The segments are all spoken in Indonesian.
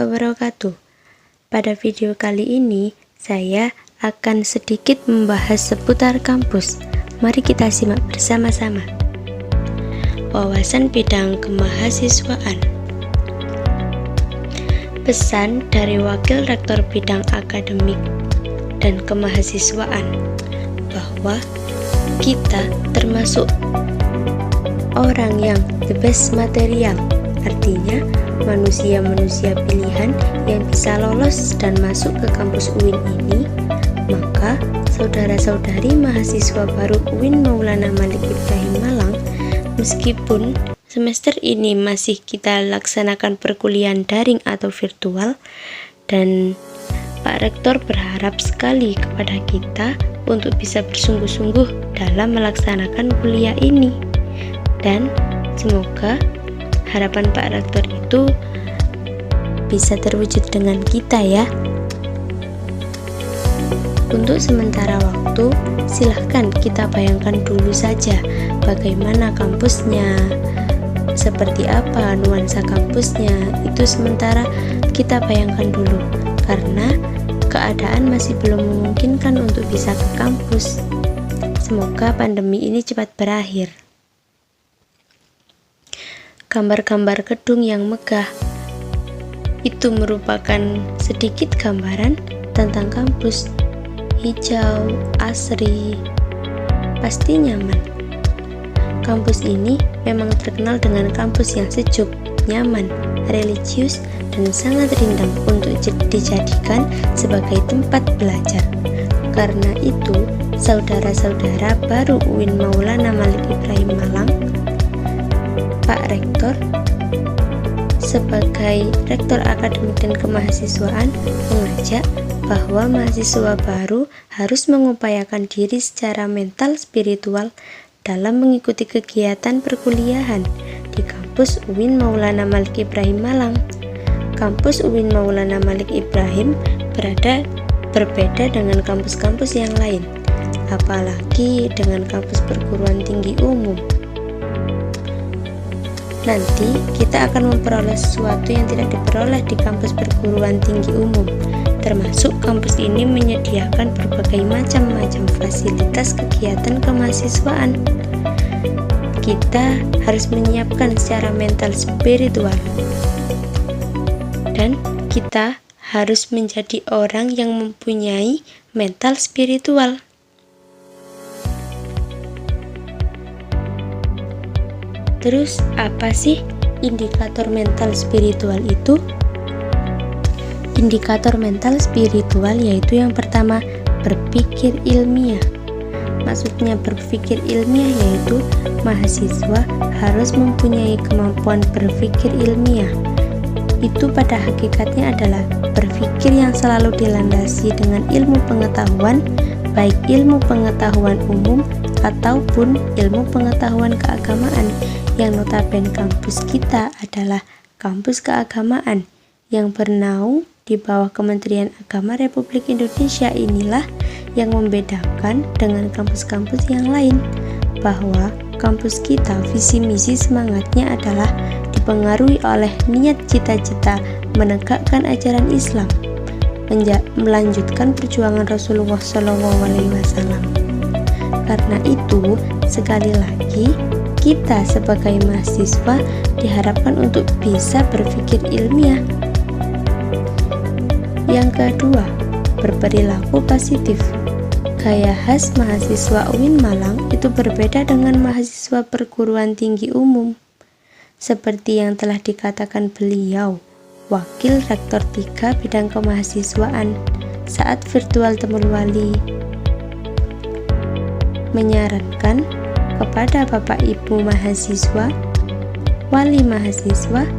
wabarakatuh. Pada video kali ini, saya akan sedikit membahas seputar kampus. Mari kita simak bersama-sama. Wawasan bidang kemahasiswaan. Pesan dari Wakil Rektor Bidang Akademik dan Kemahasiswaan bahwa kita termasuk orang yang the best material, artinya manusia-manusia pilihan yang bisa lolos dan masuk ke kampus UIN ini. Maka saudara-saudari mahasiswa baru UIN Maulana Malik Ibrahim Malang, meskipun semester ini masih kita laksanakan perkuliahan daring atau virtual, dan Pak Rektor berharap sekali kepada kita untuk bisa bersungguh-sungguh dalam melaksanakan kuliah ini. Dan semoga harapan Pak Rektor itu bisa terwujud dengan kita ya. Untuk sementara waktu, silahkan kita bayangkan dulu saja bagaimana kampusnya, seperti apa nuansa kampusnya. Itu sementara kita bayangkan dulu, karena keadaan masih belum memungkinkan untuk bisa ke kampus. Semoga pandemi ini cepat berakhir. Gambar-gambar gedung yang megah itu merupakan sedikit gambaran tentang kampus. Hijau, asri, pasti nyaman. Kampus ini memang terkenal dengan kampus yang sejuk, nyaman, religius, dan sangat rindang untuk dijadikan sebagai tempat belajar. Karena itu, saudara-saudara baru UIN Maulana Malik Ibrahim Malang, Pak Rektor sebagai Rektor Akademik dan Kemahasiswaan mengajak bahwa mahasiswa baru harus mengupayakan diri secara mental spiritual dalam mengikuti kegiatan perkuliahan di kampus UIN Maulana Malik Ibrahim Malang. Kampus UIN Maulana Malik Ibrahim berbeda dengan kampus-kampus yang lain, apalagi dengan kampus perguruan tinggi umum. Nanti kita akan memperoleh sesuatu yang tidak diperoleh di kampus perguruan tinggi umum, termasuk kampus ini menyediakan berbagai macam fasilitas kegiatan kemahasiswaan. Kita harus menyiapkan secara mental spiritual, dan kita harus menjadi orang yang mempunyai mental spiritual. Terus apa sih indikator mental spiritual itu? Indikator mental spiritual yaitu yang pertama, berpikir ilmiah. Maksudnya berpikir ilmiah yaitu mahasiswa harus mempunyai kemampuan berpikir ilmiah. Itu pada hakikatnya adalah berpikir yang selalu dilandasi dengan ilmu pengetahuan, baik ilmu pengetahuan umum ataupun ilmu pengetahuan keagamaan, yang notabene kampus kita adalah kampus keagamaan yang bernaung di bawah Kementerian Agama Republik Indonesia. Inilah yang membedakan dengan kampus-kampus yang lain, bahwa kampus kita visi misi semangatnya adalah dipengaruhi oleh niat cita-cita menegakkan ajaran Islam, melanjutkan perjuangan Rasulullah SAW. Karena itu, sekali lagi, kita sebagai mahasiswa diharapkan untuk bisa berpikir ilmiah. Yang kedua, berperilaku positif. Gaya khas mahasiswa UIN Malang itu berbeda dengan mahasiswa perguruan tinggi umum. Seperti yang telah dikatakan beliau, Wakil Rektor 3 Bidang Kemahasiswaan, saat virtual Temul Wali, menyarankan kepada Bapak Ibu mahasiswa, wali mahasiswa,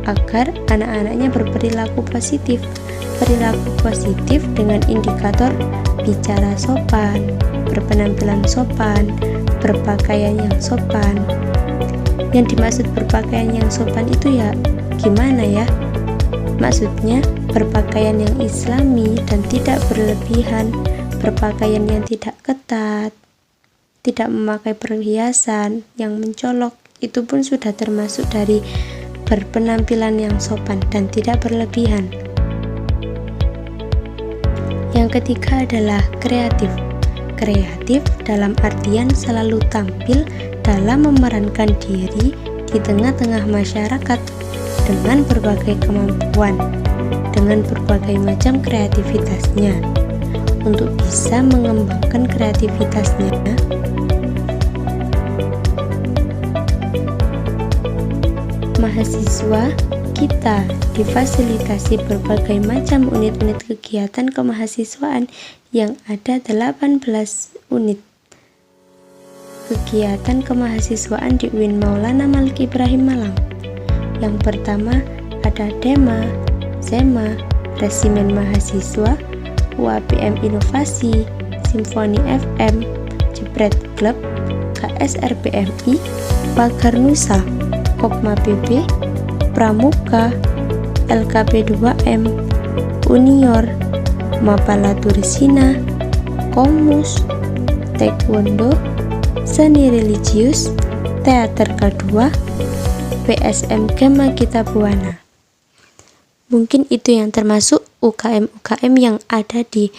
agar anak-anaknya berperilaku positif. Perilaku positif dengan indikator bicara sopan, berpenampilan sopan, berpakaian yang sopan. Yang dimaksud berpakaian yang sopan itu ya gimana ya? Maksudnya berpakaian yang islami dan tidak berlebihan, berpakaian yang tidak ketat, tidak memakai perhiasan yang mencolok. Itu pun sudah termasuk dari berpenampilan yang sopan dan tidak berlebihan. Yang ketiga adalah kreatif. Kreatif dalam artian selalu tampil dalam memerankan diri di tengah-tengah masyarakat dengan berbagai kemampuan, dengan berbagai macam kreativitasnya. Untuk bisa mengembangkan kreativitasnya, mahasiswa kita difasilitasi berbagai macam unit-unit kegiatan kemahasiswaan yang ada 18 unit kegiatan kemahasiswaan di UIN Maulana Malik Ibrahim Malang. Yang pertama ada DEMA, SEMA, Resimen Mahasiswa, UAPM Inovasi, Simfoni FM, Jepret Club, KSRBMI, Pagar Nusa, Kopma PB, Pramuka, LKP2M, Unior, Mapala Turisina, Komus, Taekwondo, Seni Religius, Teater K2, PSM Gema Kita Buana. Mungkin itu yang termasuk UKM-UKM yang ada di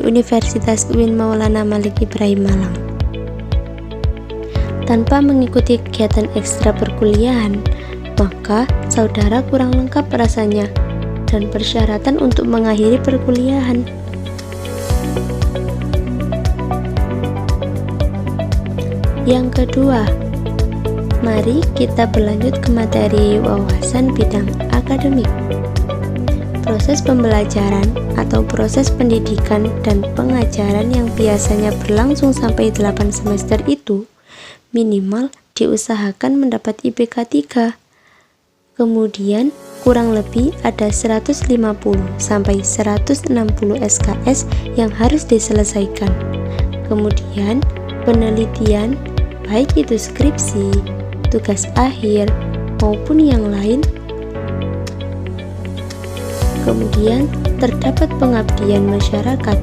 Universitas UIN Maulana Malik Ibrahim Malang. Tanpa mengikuti kegiatan ekstra perkuliahan, maka saudara kurang lengkap rasanya dan persyaratan untuk mengakhiri perkuliahan. Yang kedua, mari kita berlanjut ke materi wawasan bidang akademik. Proses pembelajaran atau proses pendidikan dan pengajaran yang biasanya berlangsung sampai 8 semester itu minimal diusahakan mendapat IPK 3. Kemudian kurang lebih ada 150 sampai 160 SKS yang harus diselesaikan. Kemudian penelitian, baik itu skripsi, tugas akhir, maupun yang lain. Kemudian terdapat pengabdian masyarakat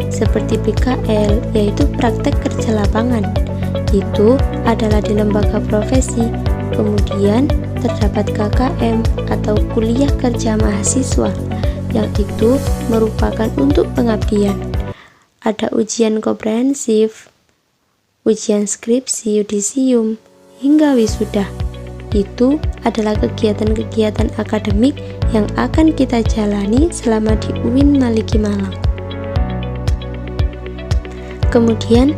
seperti PKL, yaitu praktek kerja lapangan. Itu adalah di lembaga profesi. Kemudian terdapat KKM atau kuliah kerja mahasiswa, yang itu merupakan untuk pengabdian. Ada ujian komprehensif, ujian skripsi, yudisium, hingga wisuda. Itu adalah kegiatan-kegiatan akademik yang akan kita jalani selama di UIN Maliki Malang. Kemudian,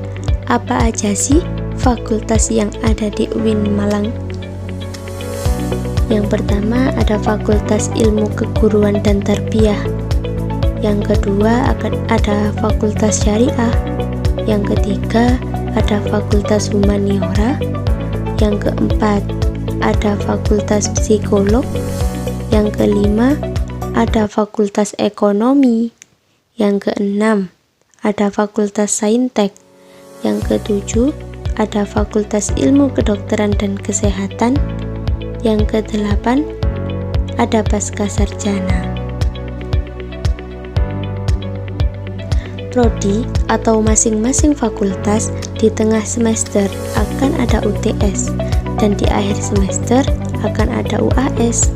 apa aja sih fakultas yang ada di UIN Malang? Yang pertama ada Fakultas Ilmu Keguruan dan Tarbiyah. Yang kedua ada Fakultas Syariah. Yang ketiga ada Fakultas Humaniora. Yang keempat ada Fakultas Psikolog. Yang kelima ada Fakultas Ekonomi. Yang keenam ada Fakultas Saintek. Yang ketujuh ada Fakultas Ilmu Kedokteran dan Kesehatan. Yang kedelapan ada Pascasarjana. Prodi atau masing-masing fakultas di tengah semester akan ada UTS, dan di akhir semester akan ada UAS,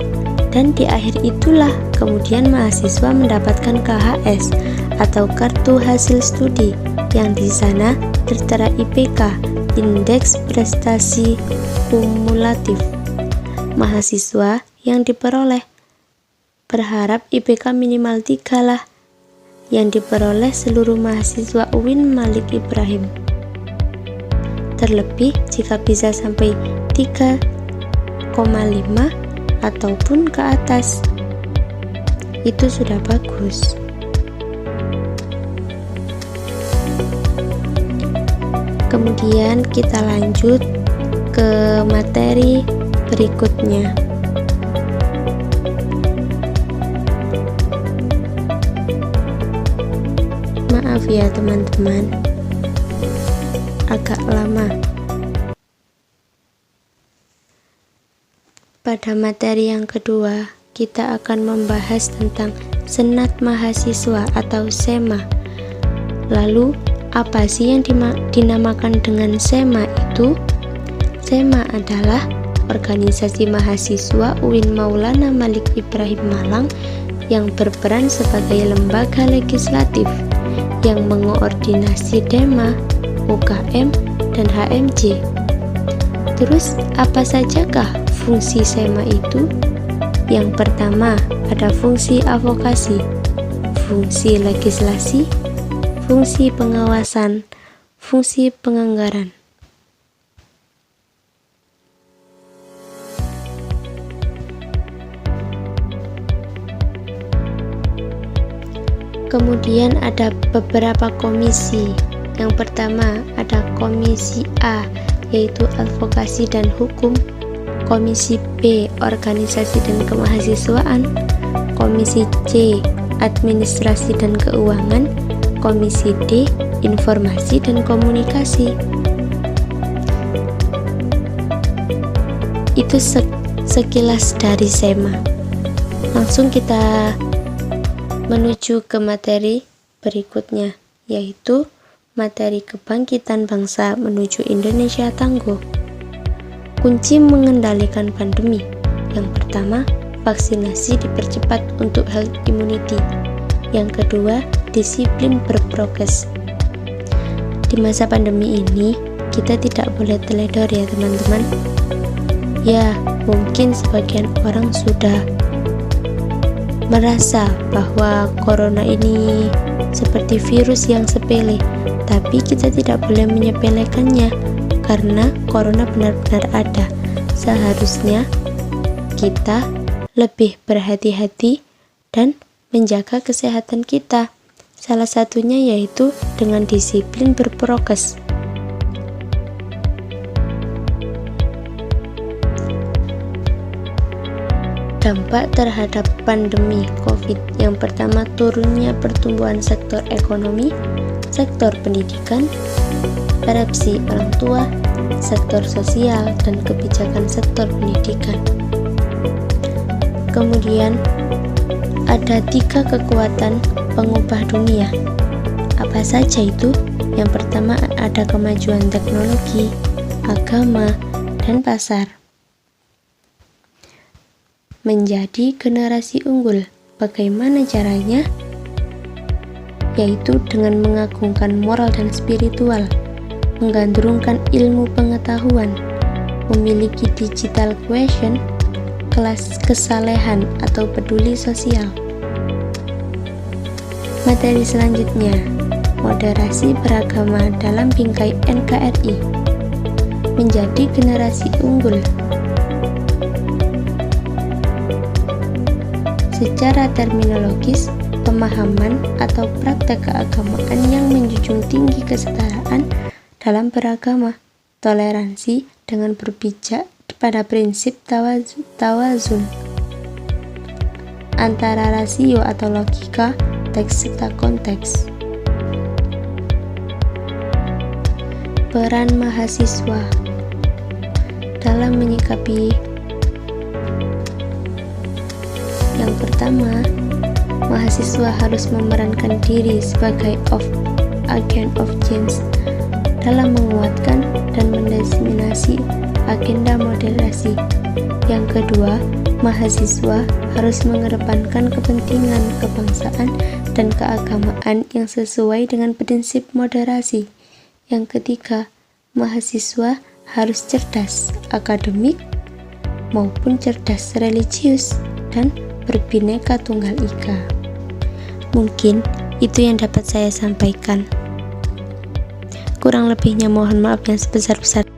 dan di akhir itulah kemudian mahasiswa mendapatkan KHS atau kartu hasil studi, yang di sana tertera IPK, indeks prestasi kumulatif mahasiswa yang diperoleh. Berharap IPK minimal 3 lah yang diperoleh seluruh mahasiswa UIN Malik Ibrahim. Terlebih jika bisa sampai 3,5 ataupun ke atas, itu sudah bagus. Kemudian kita lanjut ke materi berikutnya. Maaf ya teman-teman, agak lama. Pada materi yang kedua, kita akan membahas tentang Senat Mahasiswa atau SEMA. Lalu, apa sih yang dinamakan dengan SEMA itu? SEMA adalah organisasi mahasiswa UIN Maulana Malik Ibrahim Malang yang berperan sebagai lembaga legislatif yang mengoordinasi DEMA, UKM, dan HMJ. Terus, apa sajakah fungsi SEMA itu? Yang pertama, ada fungsi advokasi, fungsi legislasi, fungsi pengawasan, fungsi penganggaran. Kemudian ada beberapa komisi. Yang pertama ada Komisi A, yaitu advokasi dan hukum. Komisi B, organisasi dan kemahasiswaan. Komisi C, administrasi dan keuangan. Komisi D, informasi dan komunikasi. Itu sekilas dari SEMA. Langsung kita menuju ke materi berikutnya, yaitu materi kebangkitan bangsa menuju Indonesia tangguh. Kunci mengendalikan pandemi. Yang pertama, vaksinasi dipercepat untuk herd immunity. Yang kedua, disiplin berprokes. Di masa pandemi ini, kita tidak boleh teledor ya teman-teman. Ya, mungkin sebagian orang sudah merasa bahwa corona ini seperti virus yang sepele, tapi kita tidak boleh menyepelekannya karena corona benar-benar ada. Seharusnya kita lebih berhati-hati dan menjaga kesehatan kita. Salah satunya yaitu dengan disiplin berprokes. Dampak terhadap pandemi COVID. Yang pertama, turunnya pertumbuhan sektor ekonomi, sektor pendidikan, persepsi orang tua, sektor sosial, dan kebijakan sektor pendidikan. Kemudian, ada 3 kekuatan pengubah dunia. Apa saja itu? Yang pertama, ada kemajuan teknologi, agama, dan pasar. Menjadi generasi unggul. Bagaimana caranya? Yaitu dengan mengagungkan moral dan spiritual, menggandrungkan ilmu pengetahuan, memiliki digital quotient, kelas kesalehan atau peduli sosial. Materi selanjutnya, moderasi beragama dalam bingkai NKRI. Menjadi generasi unggul. Secara terminologis, pemahaman atau praktek keagamaan yang menjunjung tinggi kesetaraan dalam beragama, toleransi dengan berpijak pada prinsip tawazun antara rasio atau logika, teks serta konteks. Peran mahasiswa dalam menyikapi. Yang pertama, mahasiswa harus memerankan diri sebagai agent of change dalam menguatkan dan mendiseminasi agenda moderasi. Yang kedua, mahasiswa harus mengedepankan kepentingan kebangsaan dan keagamaan yang sesuai dengan prinsip moderasi. Yang ketiga, mahasiswa harus cerdas akademik maupun cerdas religius dan berbineka tunggal ika. Mungkin itu yang dapat saya sampaikan. Kurang lebihnya mohon maaf yang sebesar-besarnya.